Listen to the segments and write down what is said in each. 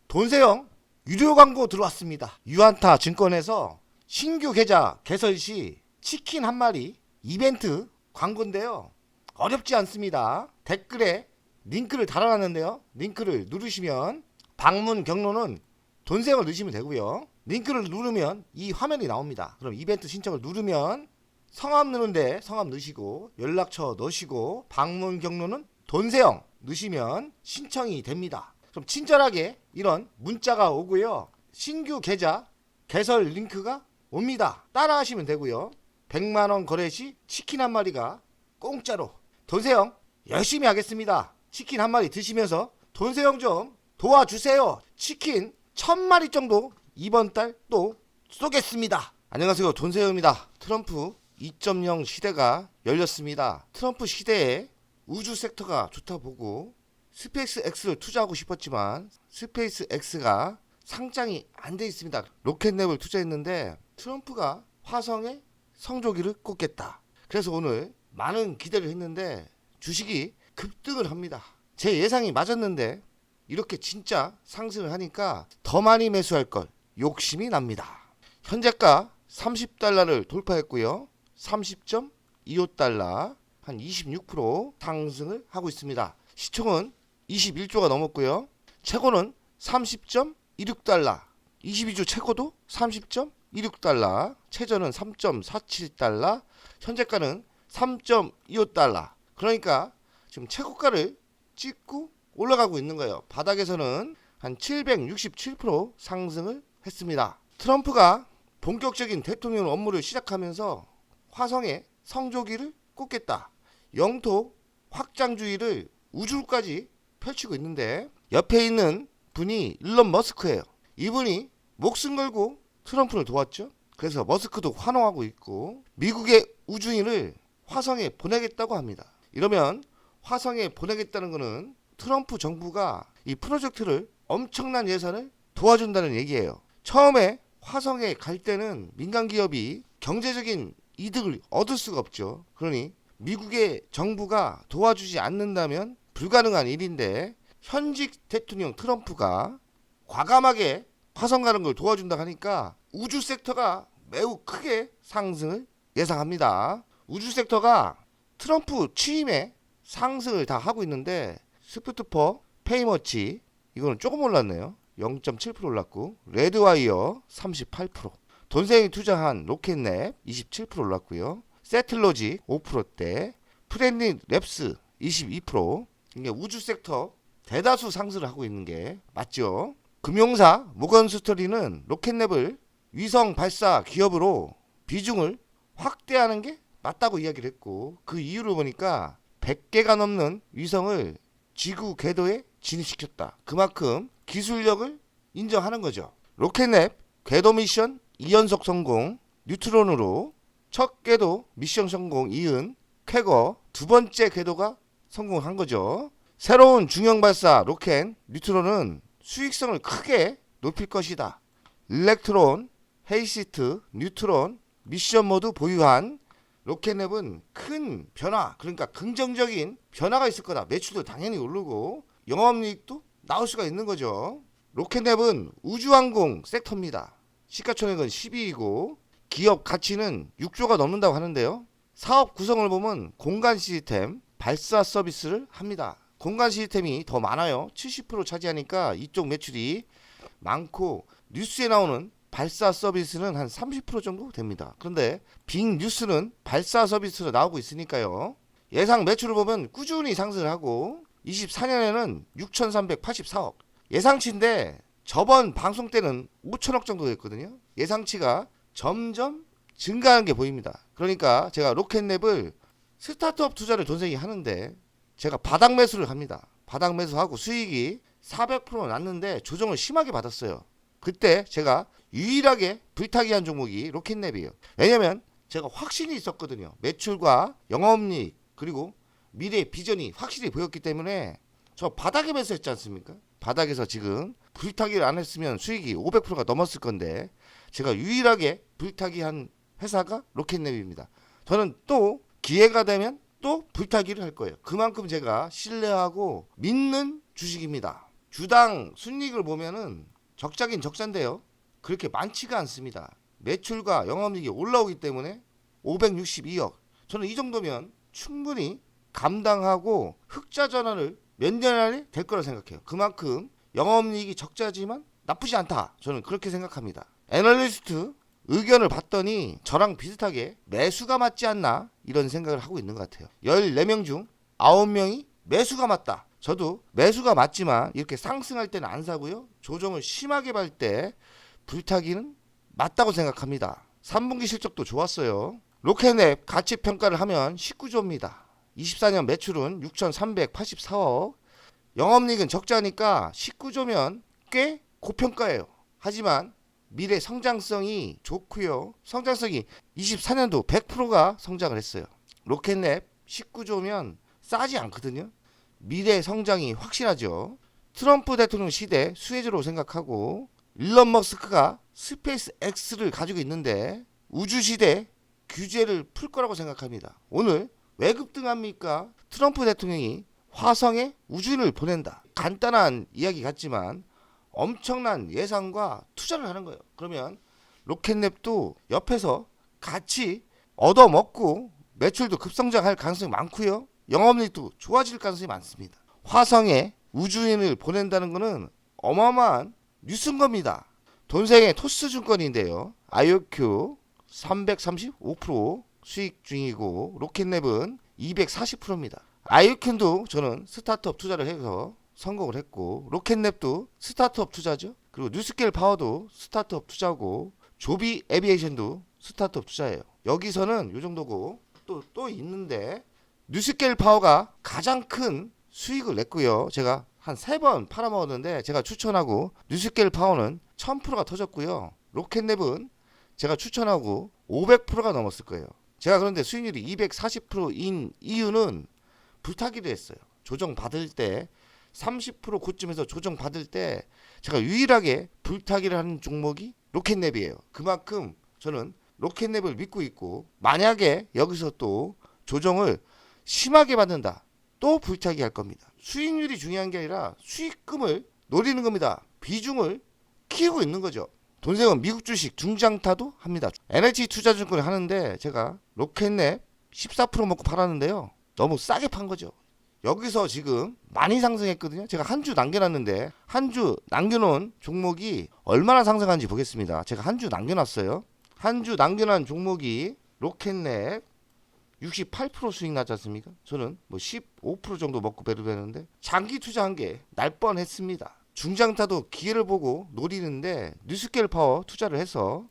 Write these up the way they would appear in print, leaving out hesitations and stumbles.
돈세영 유료 광고 들어왔습니다. 유안타 증권에서 신규 계좌 개설 시 치킨 한 마리 이벤트 광고인데요. 어렵지 않습니다. 댓글에 링크를 달아놨는데요. 링크를 누르시면 방문 경로는 돈세영을 넣으시면 되고요. 링크를 누르면 이 화면이 나옵니다. 그럼 이벤트 신청을 누르면 성함 넣는데 성함 넣으시고 연락처 넣으시고 방문 경로는 돈세영 넣으시면 신청이 됩니다. 그럼 친절하게 이런 문자가 오고요. 신규 계좌 개설 링크가 옵니다. 따라 하시면 되고요. 100만원 거래 시 치킨 한 마리가 공짜로. 돈세영 열심히 하겠습니다. 치킨 한 마리 드시면서 돈세영 좀 도와주세요. 치킨 1000마리 정도 이번 달 또 쏘겠습니다. 안녕하세요, 돈세영입니다. 트럼프 2.0 시대가 열렸습니다. 트럼프 시대에 우주 섹터가 좋다 보고 스페이스 X를 투자하고 싶었지만 스페이스 X가 상장이 안 돼 있습니다. 로켓랩을 투자했는데 트럼프가 화성에 성조기를 꽂겠다. 그래서 오늘 많은 기대를 했는데 주식이 급등을 합니다. 제 예상이 맞았는데 이렇게 진짜 상승을 하니까 더 많이 매수할 걸 욕심이 납니다. 현재가 30달러를 돌파했고요. 30.25달러 한 26% 상승을 하고 있습니다. 시총은 21조가 넘었고요. 최고는 30.16달러 22주 최고도 30.16달러 최저는 3.47달러 현재가는 3.25달러 그러니까 지금 최고가를 찍고 올라가고 있는 거예요. 바닥에서는 한 767% 상승을 했습니다. 트럼프가 본격적인 대통령 업무를 시작하면서 화성에 성조기를 꽂겠다. 영토 확장주의를 우주까지 펼치고 있는데 옆에 있는 분이 일론 머스크예요. 이분이 목숨 걸고 트럼프를 도왔죠. 그래서 머스크도 환호하고 있고 미국의 우주인을 화성에 보내겠다고 합니다. 이러면 화성에 보내겠다는 것은 트럼프 정부가 이 프로젝트를 엄청난 예산을 도와준다는 얘기예요. 처음에 화성에 갈 때는 민간 기업이 경제적인 이득을 얻을 수가 없죠. 그러니 미국의 정부가 도와주지 않는다면 불가능한 일인데 현직 대통령 트럼프가 과감하게 화성 가는 걸 도와준다 하니까 우주 섹터가 매우 크게 상승을 예상합니다. 우주 섹터가 트럼프 취임에 상승을 다 하고 있는데 스푸트퍼, 페이머치 이거는 조금 올랐네요. 0.7% 올랐고 레드와이어 38% 돈세영이 투자한 로켓랩 27% 올랐고요. 세틀러지 5%대 프렌리 랩스 22% 이게 우주 섹터 대다수 상승을 하고 있는 게 맞죠. 금융사 모건스터리는 로켓랩을 위성 발사 기업으로 비중을 확대하는 게 맞다고 이야기를 했고 그 이유를 보니까 100개가 넘는 위성을 지구 궤도에 진입시켰다. 그만큼 기술력을 인정하는 거죠. 로켓랩 궤도 미션 2연속 성공 뉴트론으로 첫 궤도 미션 성공 이은 쾌거 두 번째 궤도가 성공한 거죠. 새로운 중형 발사 로켓 뉴트론은 수익성을 크게 높일 것이다. 일렉트론, 헤이시트, 뉴트론 미션 모두 보유한 로켓랩은 큰 변화 그러니까 긍정적인 변화가 있을 거다. 매출도 당연히 오르고 영업이익도 나올 수가 있는 거죠. 로켓랩은 우주항공 섹터입니다. 시가총액은 12이고 기업 가치는 6조가 넘는다고 하는데요. 사업 구성을 보면 공간 시스템, 발사 서비스를 합니다. 공간 시스템이 더 많아요. 70% 차지하니까 이쪽 매출이 많고 뉴스에 나오는 발사 서비스는 한 30% 정도 됩니다. 그런데 빅 뉴스는 발사 서비스로 나오고 있으니까요. 예상 매출을 보면 꾸준히 상승을 하고 24년에는 6,384억 예상치인데 저번 방송 때는 5천억 정도 됐거든요. 예상치가 점점 증가하는 게 보입니다. 그러니까 제가 로켓랩을 스타트업 투자를 돈세영이 하는데 제가 바닥 매수를 합니다. 바닥 매수하고 수익이 400% 났는데 조정을 심하게 받았어요. 그때 제가 유일하게 불타기 한 종목이 로켓랩이에요. 왜냐면 제가 확신이 있었거든요. 매출과 영업이익 그리고 미래의 비전이 확실히 보였기 때문에 저 바닥에 매수했지 않습니까? 바닥에서 지금 불타기를 안 했으면 수익이 500%가 넘었을 건데 제가 유일하게 불타기 한 회사가 로켓랩입니다. 저는 또 기회가 되면 또 불타기를 할 거예요. 그만큼 제가 신뢰하고 믿는 주식입니다. 주당 순이익을 보면은 적자긴 적자인데요. 그렇게 많지가 않습니다. 매출과 영업이익이 올라오기 때문에 562억. 저는 이 정도면 충분히 감당하고 흑자 전환을 몇 년 안에 될 거라 생각해요. 그만큼 영업이익이 적자지만 나쁘지 않다. 저는 그렇게 생각합니다. 애널리스트 의견을 봤더니 저랑 비슷하게 매수가 맞지 않나 이런 생각을 하고 있는 것 같아요. 14명 중 9명이 매수가 맞다. 저도 매수가 맞지만 이렇게 상승할 때는 안 사고요. 조정을 심하게 받을 때 불타기는 맞다고 생각합니다. 3분기 실적도 좋았어요. 로켓랩 가치평가를 하면 19조입니다. 24년 매출은 6,384억. 영업이익은 적자니까 19조면 꽤 고평가예요. 하지만 미래 성장성이 좋고요. 성장성이 24년도 100%가 성장을 했어요. 로켓랩 19조면 싸지 않거든요. 미래 성장이 확실하죠. 트럼프 대통령 시대 수혜주로 생각하고 일론 머스크가 스페이스 X를 가지고 있는데 우주 시대 규제를 풀 거라고 생각합니다. 오늘 왜 급등합니까? 트럼프 대통령이 화성에 우주인을 보낸다. 간단한 이야기 같지만 엄청난 예상과 투자를 하는 거예요. 그러면 로켓랩도 옆에서 같이 얻어먹고 매출도 급성장할 가능성이 많고요. 영업이익도 좋아질 가능성이 많습니다. 화성에 우주인을 보낸다는 것은 어마어마한 뉴스인 겁니다. 돈생의 토스증권인데요. IOQ 335% 수익 중이고 로켓랩은 240%입니다. IOQ도 저는 스타트업 투자를 해서 성공을 했고 로켓랩도 스타트업 투자죠. 그리고 뉴스케일 파워도 스타트업 투자고 조비 에비에이션도 스타트업 투자예요. 여기서는 이 정도고 또 있는데 뉴스케일 파워가 가장 큰 수익을 냈고요. 제가 한 3번 팔아먹었는데 제가 추천하고 뉴스케일 파워는 1000%가 터졌고요. 로켓랩은 제가 추천하고 500%가 넘었을 거예요. 제가 그런데 수익률이 240%인 이유는 불타기를 했어요. 조정 받을 때 30% 고점에서 조정 받을 때 제가 유일하게 불타기를 하는 종목이 로켓랩이에요. 그만큼 저는 로켓랩을 믿고 있고 만약에 여기서 또 조정을 심하게 받는다. 또 불타기 할 겁니다. 수익률이 중요한 게 아니라 수익금을 노리는 겁니다. 비중을 키우고 있는 거죠. 돈생은 미국 주식 중장타도 합니다. NH 투자증권을 하는데 제가 로켓랩 14% 먹고 팔았는데요. 너무 싸게 판 거죠. 여기서 지금 많이 상승했거든요. 제가 한 주 남겨놨는데 한 주 남겨놓은 종목이 얼마나 상승한지 보겠습니다. 제가 한 주 남겨놨어요. 한 주 남겨놓은 종목이 로켓랩 68% 수익 나지 않습니까? 저는 뭐 15% 정도 먹고 배려되는데 장기 투자한 게 날 뻔했습니다. 중장타도 기회를 보고 노리는데 뉴스케일 파워 투자를 해서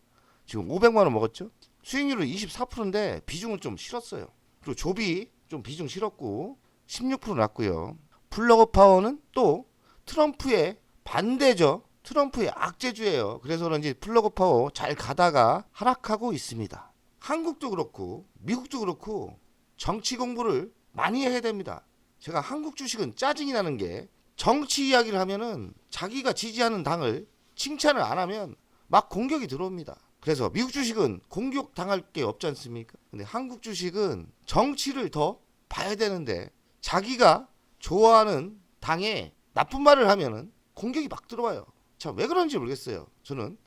지금 500만 원 먹었죠. 수익률은 24%인데 비중을 좀 실었어요. 그리고 조비 좀 비중 실었고 16% 났고요. 플러그 파워는 또 트럼프의 반대죠. 트럼프의 악재주예요. 그래서 그런지 플러그 파워 잘 가다가 하락하고 있습니다. 한국도 그렇고 미국도 그렇고 정치 공부를 많이 해야 됩니다. 제가 한국 주식은 짜증이 나는 게 정치 이야기를 하면은 자기가 지지하는 당을 칭찬을 안 하면 막 공격이 들어옵니다. 그래서 미국 주식은 공격 당할 게 없지 않습니까? 근데 한국 주식은 정치를 더 봐야 되는데 자기가 좋아하는 당에 나쁜 말을 하면은 공격이 막 들어와요. 참 왜 그런지 모르겠어요. 저는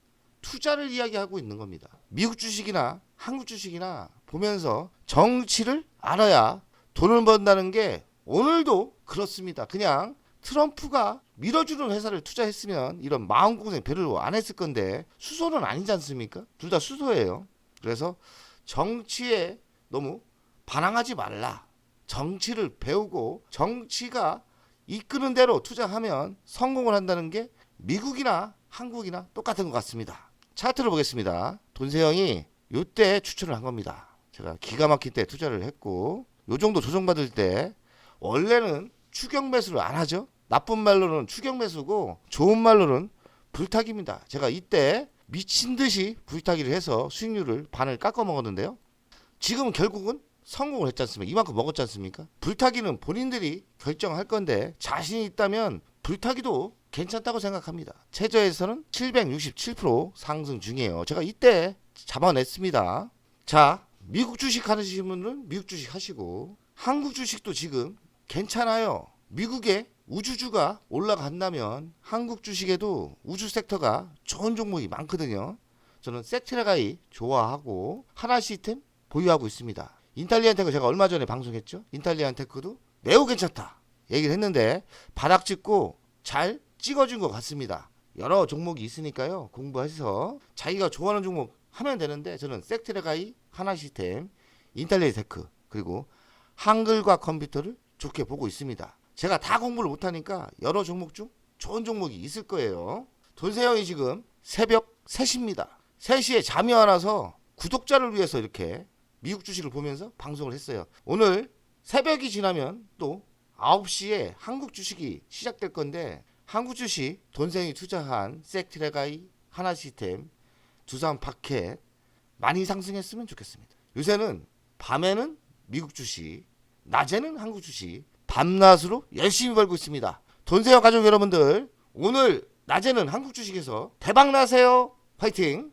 투자를 이야기하고 있는 겁니다. 미국 주식이나 한국 주식이나 보면서 정치를 알아야 돈을 번다는 게 오늘도 그렇습니다. 그냥 트럼프가 밀어주는 회사를 투자했으면 이런 마음고생 별로 안 했을 건데 수소는 아니지 않습니까? 둘 다 수소예요. 그래서 정치에 너무 반항하지 말라. 정치를 배우고 정치가 이끄는 대로 투자하면 성공을 한다는 게 미국이나 한국이나 똑같은 것 같습니다. 차트를 보겠습니다. 돈세형이 요때 추천을 한 겁니다. 제가 기가 막힐 때 투자를 했고 요 정도 조정받을 때 원래는 추격 매수를 안 하죠. 나쁜 말로는 추격 매수고 좋은 말로는 불타기입니다. 제가 이때 미친 듯이 불타기를 해서 수익률을 반을 깎아 먹었는데요. 지금은 결국은 성공을 했지 않습니까? 이만큼 먹었지 않습니까? 불타기는 본인들이 결정할 건데 자신이 있다면 불타기도 괜찮다고 생각합니다. 최저에서는 767% 상승 중이에요. 제가 이때 잡아냈습니다. 자, 미국 주식 하시는 분은 미국 주식 하시고 한국 주식도 지금 괜찮아요. 미국의 우주주가 올라간다면 한국 주식에도 우주 섹터가 좋은 종목이 많거든요. 저는 섹트레가이 좋아하고 하나시스템 보유하고 있습니다. 인탈리안테크 제가 얼마 전에 방송했죠. 인탈리안테크도 매우 괜찮다 얘기를 했는데 바닥 찍고 잘 찍어준 것 같습니다. 여러 종목이 있으니까요. 공부해서 자기가 좋아하는 종목 하면 되는데 저는 섹트레가이, 하나시스템, 인탈리안테크 그리고 한글과 컴퓨터를 좋게 보고 있습니다. 제가 다 공부를 못하니까 여러 종목 중 좋은 종목이 있을 거예요. 돈세형이 지금 새벽 3시입니다. 3시에 잠이 안 와서 구독자를 위해서 이렇게 미국 주식을 보면서 방송을 했어요. 오늘 새벽이 지나면 또 9시에 한국 주식이 시작될 건데 한국 주식 돈세형이 투자한 섹트레가이, 하나시스템, 두산파켓 많이 상승했으면 좋겠습니다. 요새는 밤에는 미국 주식, 낮에는 한국 주식 밤낮으로 열심히 벌고 있습니다. 돈세형 가족 여러분들 오늘 낮에는 한국 주식에서 대박 나세요. 화이팅!